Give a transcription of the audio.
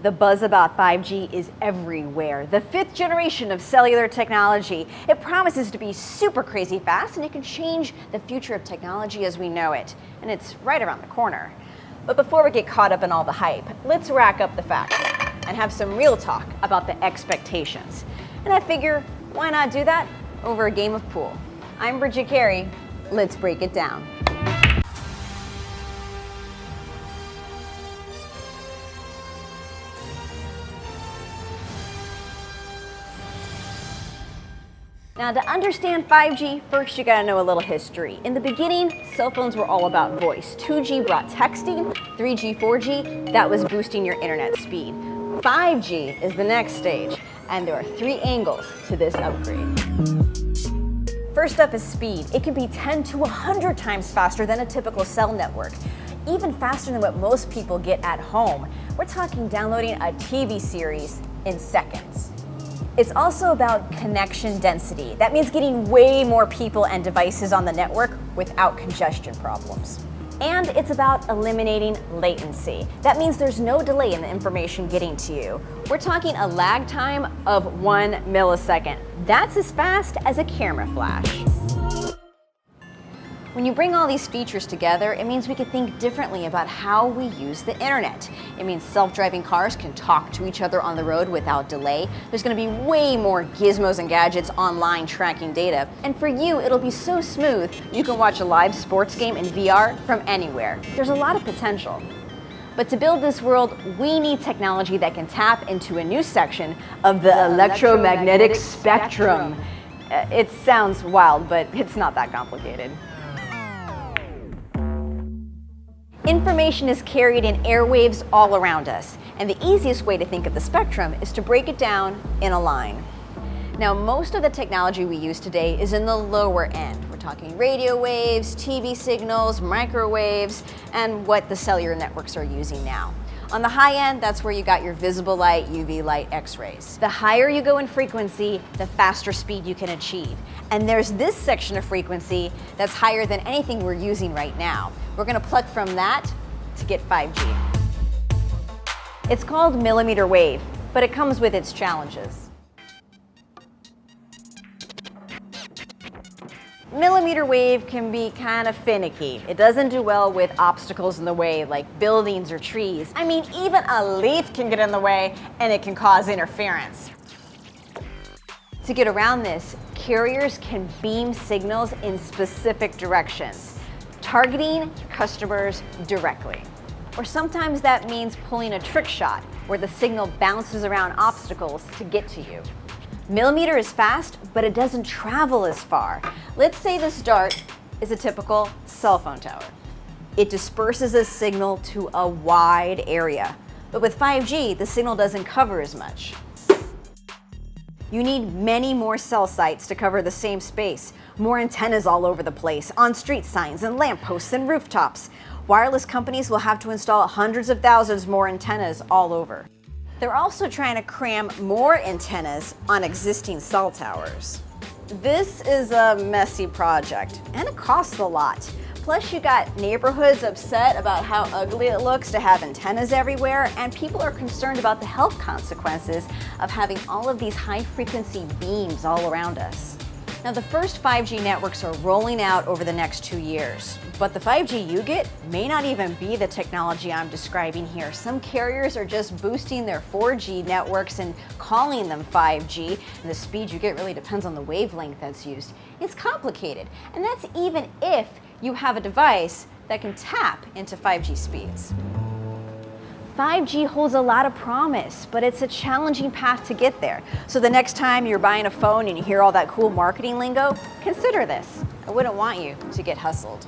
The buzz about 5G is everywhere. The 5th generation of cellular technology. It promises to be super crazy fast, and it can change the future of technology as we know it. And it's right around the corner. But before we get caught up in all the hype, let's rack up the facts and have some real talk about the expectations. And I figure, why not do that over a game of pool? I'm Bridget Carey. Let's break it down. Now, to understand 5G, first you gotta know a little history. In the beginning, cell phones were all about voice. 2G brought texting, 3G, 4G, that was boosting your internet speed. 5G is the next stage, and there are 3 angles to this upgrade. First up is speed. It can be 10 to 100 times faster than a typical cell network, even faster than what most people get at home. We're talking downloading a TV series in seconds. It's also about connection density. That means getting way more people and devices on the network without congestion problems. And it's about eliminating latency. That means there's no delay in the information getting to you. We're talking a lag time of 1 millisecond. That's as fast as a camera flash. When you bring all these features together, it means we can think differently about how we use the internet. It means self-driving cars can talk to each other on the road without delay. There's going to be way more gizmos and gadgets online tracking data. And for you, it'll be so smooth, you can watch a live sports game in VR from anywhere. There's a lot of potential. But to build this world, we need technology that can tap into a new section of the electromagnetic spectrum. It sounds wild, but it's not that complicated. Information is carried in airwaves all around us, and the easiest way to think of the spectrum is to break it down in a line. Now, most of the technology we use today is in the lower end. We're talking radio waves, TV signals, microwaves, and what the cellular networks are using now. On the high end, that's where you got your visible light, UV light, X-rays. The higher you go in frequency, the faster speed you can achieve. And there's this section of frequency that's higher than anything we're using right now. We're gonna pluck from that to get 5G. It's called millimeter wave, but it comes with its challenges. Millimeter wave can be kind of finicky. It doesn't do well with obstacles in the way like buildings or trees. I mean, even a leaf can get in the way and it can cause interference. To get around this, carriers can beam signals in specific directions, targeting customers directly. Or sometimes that means pulling a trick shot where the signal bounces around obstacles to get to you. Millimeter is fast, but it doesn't travel as far. Let's say this dart is a typical cell phone tower. It disperses a signal to a wide area. But with 5G, the signal doesn't cover as much. You need many more cell sites to cover the same space, more antennas all over the place, on street signs and lampposts and rooftops. Wireless companies will have to install hundreds of thousands more antennas all over. They're also trying to cram more antennas on existing cell towers. This is a messy project, and it costs a lot. Plus, you got neighborhoods upset about how ugly it looks to have antennas everywhere, and people are concerned about the health consequences of having all of these high-frequency beams all around us. Now, the first 5G networks are rolling out over the next 2 years, but the 5G you get may not even be the technology I'm describing here. Some carriers are just boosting their 4G networks and calling them 5G, and the speed you get really depends on the wavelength that's used. It's complicated, and that's even if you have a device that can tap into 5G speeds. 5G holds a lot of promise, but it's a challenging path to get there. So the next time you're buying a phone and you hear all that cool marketing lingo, consider this. I wouldn't want you to get hustled.